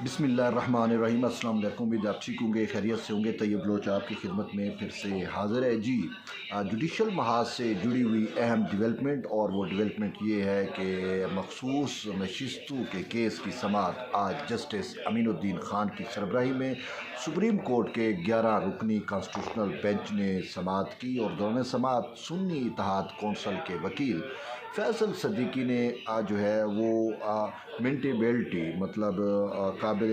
बिस्मिल्लाहिर्रहमानिर्रहीम। अस्सलाम वालेकुम। उम्मीद आप ठीक होंगे, खैरियत से होंगे। तैयब बलोच आपकी खिदमत में फिर से हाज़िर है जी। जुडिशल महाज से जुड़ी हुई अहम डिवेलपमेंट, और वो डिवेलपमेंट ये है कि मखसूस नशिस्तों के केस की समाअत आज जस्टिस अमीनुद्दीन ख़ान की सरबराही में सुप्रीम कोर्ट के 11 रुकनी कॉन्स्टिट्यूशनल बेंच ने समाअत की। और दौरान समाअत सुन्नी इत्तेहाद कौंसल के वकील फैसल सदीकी ने जो है वो मिनटेबिलिटी मतलब काबिल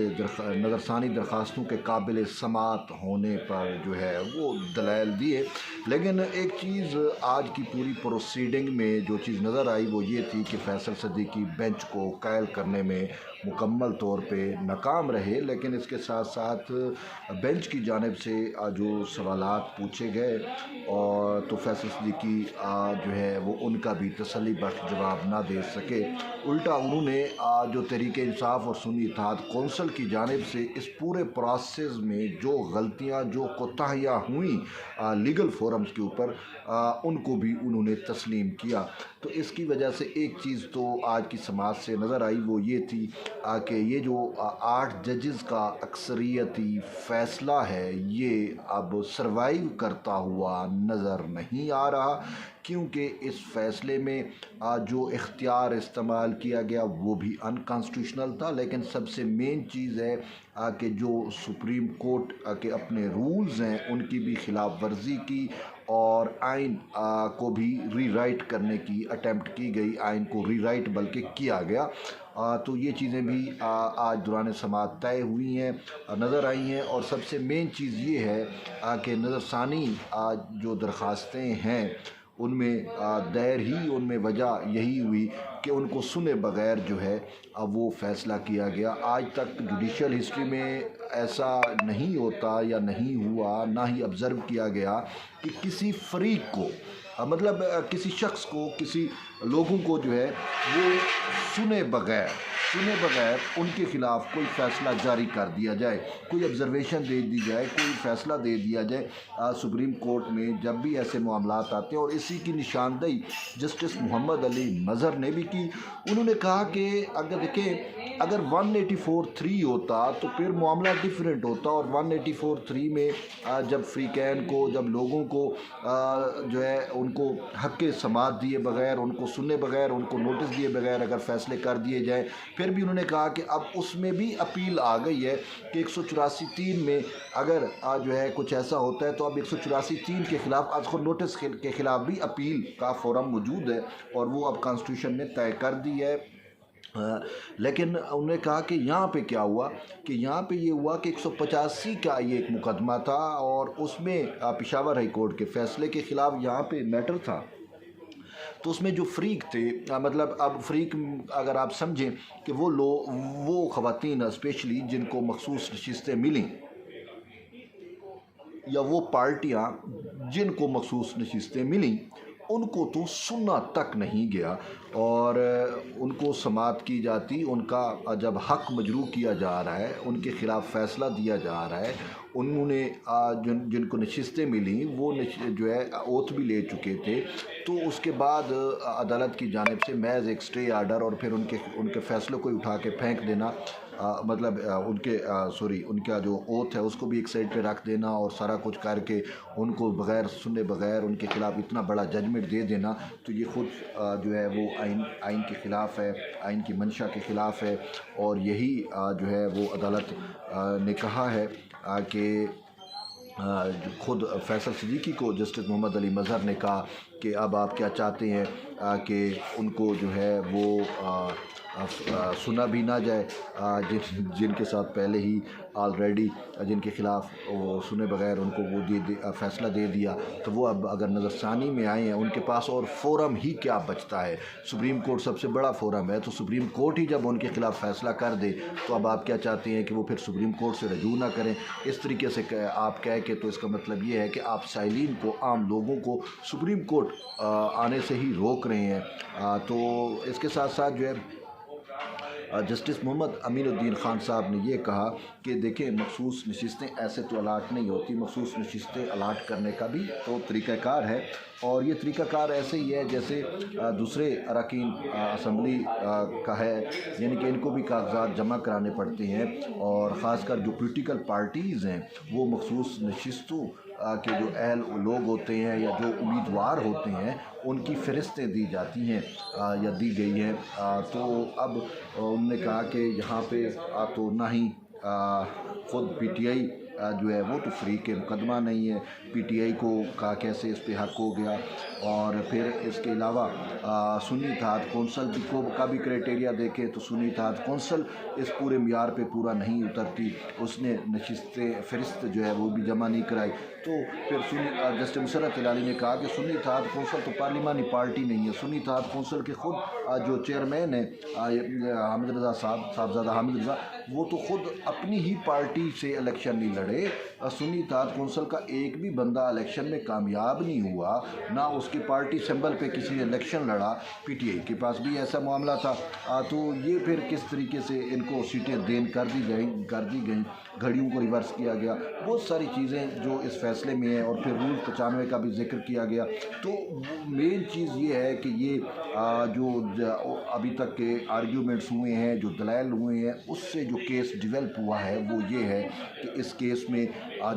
नज़रसानी दरख्वास्तों के काबिल समाअत होने पर जो है वो दलाइल दिए। लेकिन एक चीज़ आज की पूरी प्रोसीडिंग में जो चीज़ नज़र आई वो ये थी कि फैसल सदीकी बेंच को कायल करने में मुकम्मल तौर पे नाकाम रहे। लेकिन इसके साथ साथ बेंच की जानिब से जो सवालात पूछे गए और तो फैसल सदीकी जो है वो उनका भी तसल्ली बख्श जवाब ना दे सके। उल्टा उन्होंने जो तहरीक इंसाफ और सुन्नी इत्तेहाद कौंसल की जानिब से इस पूरे प्रोसेस में जो गलतियाँ, जो कोताहियाँ हुई लीगल फोरम्स के ऊपर, उनको भी उन्होंने तस्लीम किया। तो इसकी वजह से एक चीज़ तो आज की समाज से नज़र आई वो ये थी कि ये जो 8 जजेस का अक्सरियती फ़ैसला है ये अब सरवाइव करता हुआ नज़र नहीं आ रहा, क्योंकि इस फ़ैसले में जो इख्तियार इस्तेमाल किया गया वो भी अनकॉन्स्टिट्यूशनल था। लेकिन सबसे मेन चीज़ है कि जो सुप्रीम कोर्ट के अपने रूल्स हैं उनकी भी खिलाफ वर्जी की और आइन को भी रीराइट करने की अटेम्प्ट की गई, आइन को रीराइट बल्कि किया गया। तो ये चीज़ें भी आज दौरान समाअत तय हुई हैं, नज़र आई हैं। और सबसे मेन चीज़ ये है कि नज़रसानी जो दरख्वास्तें हैं उनमें देर ही उनमें वजह यही हुई कि उनको सुने बग़ैर जो है अब वो फ़ैसला किया गया। आज तक जुडिशल हिस्ट्री में ऐसा नहीं होता या नहीं हुआ, ना ही ऑब्ज़र्व किया गया कि किसी फ़रीक को मतलब किसी शख्स को, किसी लोगों को जो है वो सुने बग़ैर उनके ख़िलाफ़ कोई फ़ैसला जारी कर दिया जाए, कोई ऑब्ज़र्वेशन दे दी जाए, कोई फ़ैसला दे दिया जाए। सुप्रीम कोर्ट में जब भी ऐसे मामलात आते हैं, और इसी की निशानदेही जस्टिस मोहम्मद अली मज़हर ने भी की। उन्होंने कहा कि अगर देखें, अगर 184(3) होता तो फिर मामला डिफरेंट होता, और 184(3) में जब फ्रीकैन को, जब लोगों को जो है उनको हक़ समाअत दिए बग़ैर, उनको सुने बग़ैर, उनको नोटिस दिए बग़ैर अगर फ़ैसले कर दिए जाएँ, फिर भी उन्होंने कहा कि अब उसमें भी अपील आ गई है कि 184(3) में अगर जो है कुछ ऐसा होता है तो अब 184(3) के ख़िलाफ़ आज खुद नोटिस के ख़िलाफ़ भी अपील का फोरम मौजूद है, और वो अब कॉन्स्टिट्यूशन ने तय कर दी है। लेकिन उन्होंने कहा कि यहाँ पे क्या हुआ कि यहाँ पे ये हुआ कि 185 का ये एक मुकदमा था, और उसमें पेशावर हाई कोर्ट के फ़ैसले के ख़िलाफ़ यहाँ पे मैटर था। तो उसमें जो फ़रीक थे, मतलब अब फ़रीक अगर आप समझें कि वो ख़वातीन स्पेशली जिनको मखसूस नशिस्तें मिली, या वो पार्टियां जिनको मखसूस नशिस्तें मिली, उनको तो सुनना तक नहीं गया, और उनको समाअत की जाती, उनका जब हक़ मजरूह किया जा रहा है, उनके ख़िलाफ़ फ़ैसला दिया जा रहा है। उन्होंने जिनको नशिस्तें मिली वो जो है ओथ भी ले चुके थे। तो उसके बाद अदालत की जानिब से महज एक स्टे आर्डर और फिर उनके फ़ैसलों को उठा के फेंक देना, मतलब उनका जो ओथ है उसको भी एक साइड पे रख देना, और सारा कुछ करके उनको बग़ैर सुने बग़ैर उनके ख़िलाफ़ इतना बड़ा जजमेंट दे देना, तो ये ख़ुद जो है वो आइन के ख़िलाफ़ है, आइन की मंशा के ख़िलाफ़ है। और यही जो है वो अदालत ने कहा है कि खुद फैसल सिद्दीकी को जस्टिस मोहम्मद अली मज़हर ने कहा कि अब आप क्या चाहते हैं कि उनको जो है वो सुना भी ना जाए, जिनके साथ पहले ही ऑलरेडी जिनके ख़िलाफ़ वो सुने बग़ैर उनको वो फ़ैसला दे दिया, तो वो अब अगर नज़रसानी में आए हैं उनके पास और फोरम ही क्या बचता है। सुप्रीम कोर्ट सबसे बड़ा फोरम है, तो सुप्रीम कोर्ट ही जब उनके ख़िलाफ़ फ़ैसला कर दे तो अब आप क्या चाहते हैं कि वो फिर सुप्रीम कोर्ट से रजू ना करें। इस तरीके से आप कह के, तो इसका मतलब ये है कि आप साइलिन को, आम लोगों को सुप्रीम कोर्ट आने से ही रोक रहे हैं। तो इसके साथ साथ जो है जस्टिस मोहम्मद अमीनुद्दीन खान साहब ने ये कहा कि देखें, मखसूस नशिस्तें ऐसे तो अलाट नहीं होती, मखसूस नशिस्तें अलाट करने का भी तो तरीक़ाकार है, और ये तरीक़ाकार ऐसे ही है जैसे दूसरे अरकान असम्बली का है, यानी कि इनको भी कागजात जमा कराने पड़ते हैं, और ख़ासकर जो पोलिटिकल पार्टीज़ हैं वो मखसूस नशिस्तों के जो अहल लोग होते हैं या जो उम्मीदवार होते हैं उनकी फ़हरिस्तें दी जाती हैं या दी गई हैं। तो अब उन्होंने कहा कि यहाँ पे तो ना ही ख़ुद PTI जो है वो तो फ्री के मुकदमा नहीं है, PTI को का कैसे इस पे हक हो गया। और फिर इसके अलावा सुन्नी इत्तेहाद कौंसल का भी क्राइटेरिया देखें तो सुन्नी इत्तेहाद कौंसल इस पूरे मियार पे पूरा नहीं उतरती, उसने नशिस्तें फ़हरिस्त जो है वो भी जमा नहीं कराई। तो फिर जस्टिस मुशर्रफ हिलाली ने कहा कि सुन्नी इत्तेहाद कौंसल तो पार्लिमानी पार्टी नहीं है, सुन्नी इत्तेहाद कौंसल के ख़ुद जो चेयरमैन है हामिद रज़ा साहबजादा हामिद रज़ा, वो तो ख़ुद अपनी ही पार्टी से इलेक्शन नहीं लड़े। सुन्नी इत्तेहाद कौंसल का एक भी बंदा इलेक्शन में कामयाब नहीं हुआ, ना उसकी पार्टी सिंबल पे किसी ने इलेक्शन लड़ा। PTI के पास भी ऐसा मामला था। तो ये फिर किस तरीके से इनको सीटें देन कर दी गई, घड़ियों को रिवर्स किया गया, बहुत सारी चीज़ें जो इस फैसले में है। और फिर रूल 95 का भी जिक्र किया गया। तो मेन चीज़ ये है कि ये जो अभी तक के आर्ग्यूमेंट्स हुए हैं, जो दलाइल हुए हैं, उससे जो केस डिवेल्प हुआ है वो ये है कि इस केस में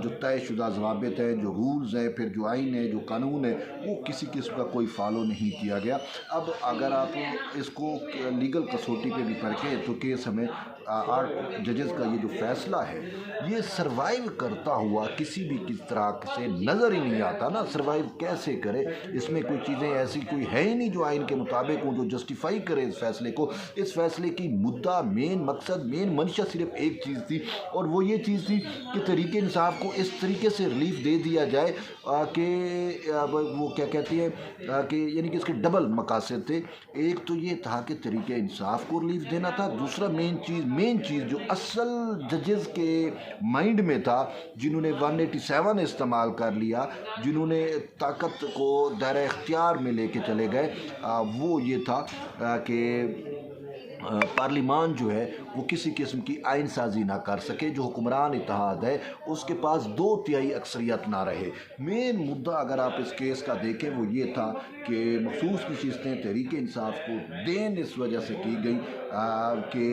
जो तयशुदा ज़वाबित हैं, जो रूल्स हैं, फिर जो आइन है, जो कानून है, वो किसी किस्म का कोई फॉलो नहीं किया गया। अब अगर आप इसको लीगल कसौटी पे भी परखें तो केस हमें 8 जजेस का ये जो फैसला है ये सरवाइव करता हुआ किसी भी किस तरह से नज़र ही नहीं आता ना। सरवाइव कैसे करे, इसमें कोई चीज़ें ऐसी कोई है ही नहीं जो आइन के मुताबिक हो, जो जस्टिफाई करे इस फैसले को। इस फैसले की मुद्दा, मेन मकसद, मेन मंशा सिर्फ एक चीज़ थी, और वो ये चीज़ थी कि तहरीक इंसाफ को इस तरीके से रिलीफ दे दिया जाए कि वो क्या कहती है कि यानी कि इसके डबल मकासद थे। एक तो ये था कि तहरीक इंसाफ को रिलीफ देना था, दूसरा मेन चीज़ जो असल जजेस के माइंड में था, जिन्होंने 187 इस्तेमाल कर लिया, जिन्होंने ताकत को दायरा इख्तियार में लेके चले गए, वो ये था कि पार्लिमान जो है वो किसी किस्म की आइन साजी ना कर सके, जो हुक्मरान इत्तेहाद है उसके पास 2/3 अक्सरियत ना रहे। मेन मुद्दा अगर आप इस केस का देखें वो ये था कि मखसूस नशिस्तें तहरीक इंसाफ को देन इस वजह से की गई कि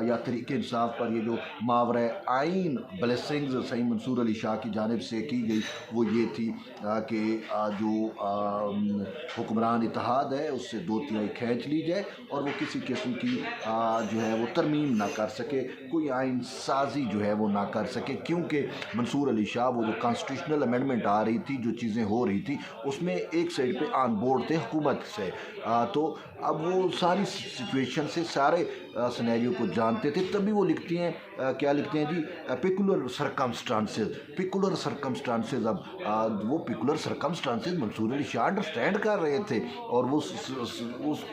या तहरीक इंसाफ पर ये जो मावरा आइन ब्लेसिंग्स सईद मंसूर अली शाह की जानिब से की गई वो ये थी कि जो हुक्मरान इत्तेहाद है उससे 2/3 खींच ली जाए और वो किसी किस्म की जो है वो तरमीम ना कर सके, कोई आइन साजी जो है वो ना कर सके, क्योंकि मंसूर अली शाह वो जो कॉन्स्टिट्यूशनल अमेंडमेंट आ रही थी, जो चीज़ें हो रही थी, उसमें एक साइड पे ऑन बोर्ड थे हुकूमत से। तो अब वो सारी सिचुएशन से सारे सिनेरियो को जानते थे, तभी वो लिखती हैं क्या लिखते हैं जी, पिकुलर सर्कमस्टांसेस। अब वो peculiar circumstances Mansoor Ali Shah understand कर रहे थे, और वो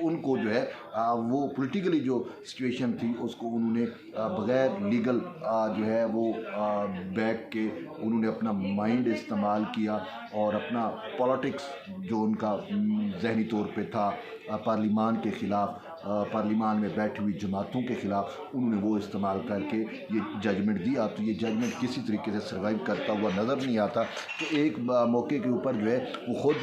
उनको जो है वो पॉलिटिकली जो सिचुएशन थी उसको उन्होंने बग़ैर लीगल जो है वो बैक के उन्होंने अपना माइंड इस्तेमाल किया और अपना पॉलिटिक्स जो उनका ज़हनी तौर पे था पार्लिमान के ख़िलाफ़, पार्लिमान में बैठी हुई जमातों के ख़िलाफ़, उन्होंने वो इस्तेमाल करके ये जजमेंट दिया। तो ये जजमेंट किसी तरीके से सर्वाइव करता हुआ नज़र नहीं आता। तो एक मौके के ऊपर जो है वो ख़ुद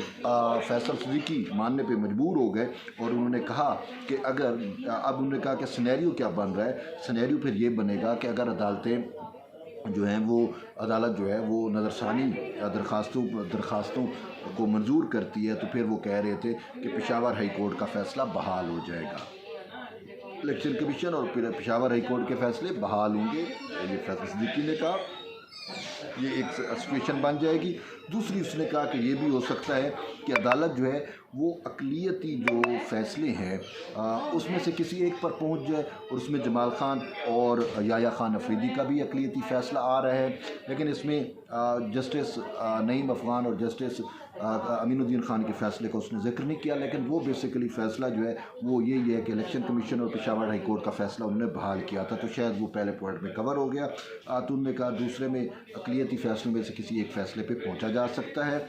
फैसल सिद्दीकी मानने पे मजबूर हो गए और उन्होंने कहा कि अगर अब उन्होंने कहा कि सिनेरियो क्या बन रहा है, सिनेरियो फिर ये बनेगा कि अगर अदालतें जो हैं वो अदालत जो है वो नज़रसानी दरखास्तों को मंजूर करती है, तो फिर वो कह रहे थे कि पेशावर हाई कोर्ट का फ़ैसला बहाल हो जाएगा, इलेक्शन कमीशन और फिर पेशावर हाई कोर्ट के फ़ैसले बहाल होंगे। ये फैसल सिद्दीकी ने कहा ये एक सिचुएशन बन जाएगी। दूसरी उसने कहा कि ये भी हो सकता है कि अदालत जो है वो अक़लियती जो फ़ैसले हैं उसमें से किसी एक पर पहुंच जाए, और उसमें जमाल ख़ान और याया ख़ान अफरीदी का भी अक़लियती फ़ैसला आ रहा है, लेकिन इसमें जस्टिस नईम अफ़गान और जस्टिस अमीनुद्दीन खान के फ़ैसले का उसने जिक्र नहीं किया, लेकिन वो बेसिकली फ़ैसला जो है वो यही है कि इलेक्शन कमीशन और पेशावर हाई कोर्ट का फ़ैसला उन्होंने बहाल किया था, तो शायद वो पहले पॉइंट में कवर हो गया। तो उन्होंने कहा दूसरे में अक़लियती फ़ैसलों में से किसी एक फ़ैसले पे पहुंचा जा सकता है,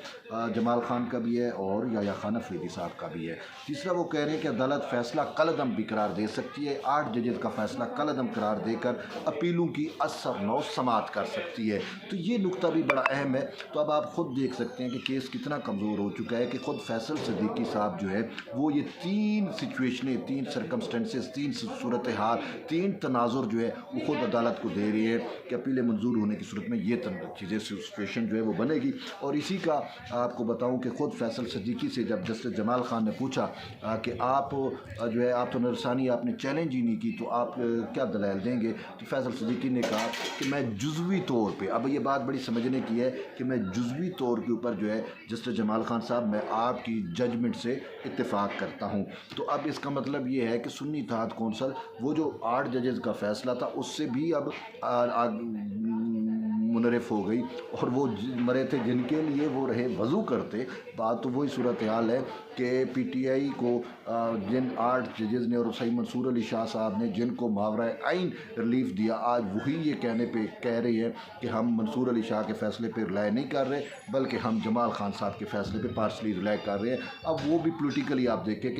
जमाल खान का भी है और याह्या खान अफरीदी साहब का भी है। तीसरा वो कह रहे हैं कि अदालत फ़ैसला कलअदम भी करार दे सकती है, 8 जजेज़ का फ़ैसला कलअदम करार देकर अपीलों की असर नौ समात कर सकती है। तो ये नुक्ता भी बड़ा अहम है। तो अब आप ख़ुद देख सकते हैं कि केस कितना कमज़ोर हो चुका है कि ख़ुद फैसल सिद्दीकी साहब जो है वो ये 3 सिचुएशनें, 3 सरकमस्टेंसेस, 3 सूरत हाल, 3 तनाजुर जो है वो ख़ुद अदालत को दे रही है कि अपीलें मंजूर होने की सूरत में ये चीज़ें सिचुएशन जो है वो बनेगी। और इसी का आपको बताऊं कि ख़ुद फैसल सिद्दीकी से जब जस्टिस जमाल खान ने पूछा कि आप जो है आप तो नरसानी आपने चैलेंज ही नहीं की, तो आप क्या दलाइल देंगे, तो फैसल सिद्दीकी ने कहा कि मैं जुज़वी तौर पे, अब ये बात बड़ी समझने की है कि मैं जुज़वी तौर के ऊपर जो है जस्टिस जमाल खान साहब मैं आपकी जजमेंट से इत्तेफाक करता हूँ। तो अब इसका मतलब ये है कि सुन्नी इत्तेहाद कौंसल वो जो 8 जजेज़ का फ़ैसला था उससे भी अब मुनरिफ हो गई, और वो मरे थे जिनके लिए वो रहे वज़ू करते। बात तो वही सूरत हाल है कि PTI को जिन 8 जजेज़ ने और सही मंसूर अली शाह साहब ने जिनको मावरा आइन रिलीफ दिया, आज वही ये कहने पे कह रही है कि हम मंसूर अली शाह के फ़ैसले पे रिलाई नहीं कर रहे, बल्कि हम जमाल खान साहब के फ़ैसले पे पार्शली रिलाई कर रहे हैं। अब वो भी पोलिटिकली आप देखें कि